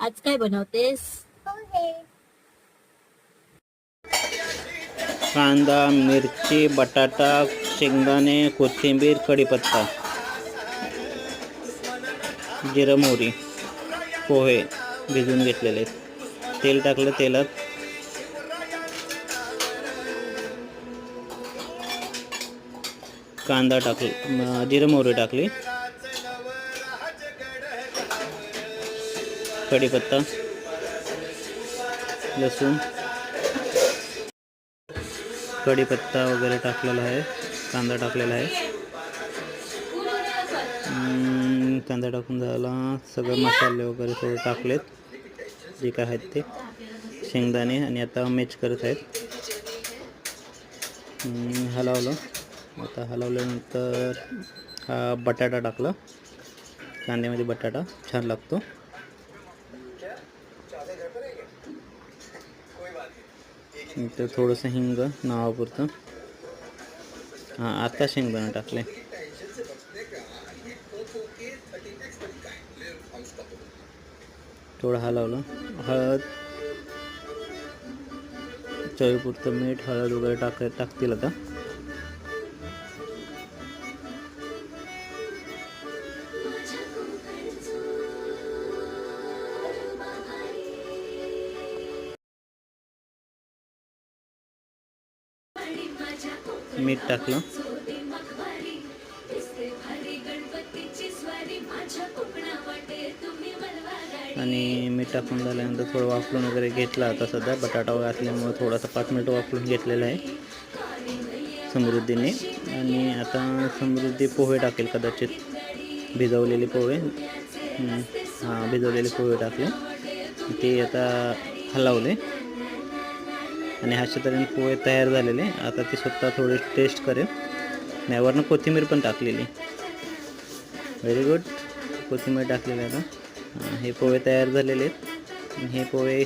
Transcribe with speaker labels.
Speaker 1: आज काय बनवतेस?
Speaker 2: कांदा, मिरची, बटाटा, शेंगदाणे, कोथिंबीर, कढीपत्ता, जिरं, मोहरी, पोहे भिजवून घेतलेले आहेत. तेल टाकलं. तेलात कांदा टाकला, जिरं मोहरी टाकली, कढीपत्ता, लसूण, कढीपत्ता वगैरे टाकलेला आहे. कांदा टाकलेला आहे. कांदा टाकून झाला. सगळे मसाले वगैरे थोडे टाकलेत जे काय आहेत ते, शेंगदाणे, आणि आता मॅच करत आहेत. हलवलं. आता हलवल्यानंतर हा बटाटा टाकला. कांद्यामध्ये बटाटा छान लागतो. नंतर थोडंसं हिंग नावापुरतं. आता शेंगदाणे टाकले. थोडं हलवलं. हळद, चवीपुरतं मीठ, हळद वगैरे टाकतील आता. मीठ टाकलं आणि मीठ टाकून झाल्यानंतर थोडं वाफलून वगैरे घेतला. आता सध्या बटाटा घातल्यामुळे थोडासा 5 मिनिटं वाफलून घेतलेला आहे समृद्धीने. आणि आता समृद्धी पोहे टाकेल कदाचित, भिजवलेले पोहे. भिजवलेले पोहे टाकले. ते आता हलवले आणि अशा तऱ्हेने पोहे तयार झालेले. आता ते स्वतः थोडे टेस्ट करेल. यावरनं कोथिंबीर पण टाकलेली. Very good. कोथिंबीर टाकलेली. आता हे पोहे तयार झालेले आहेत. हे पोहे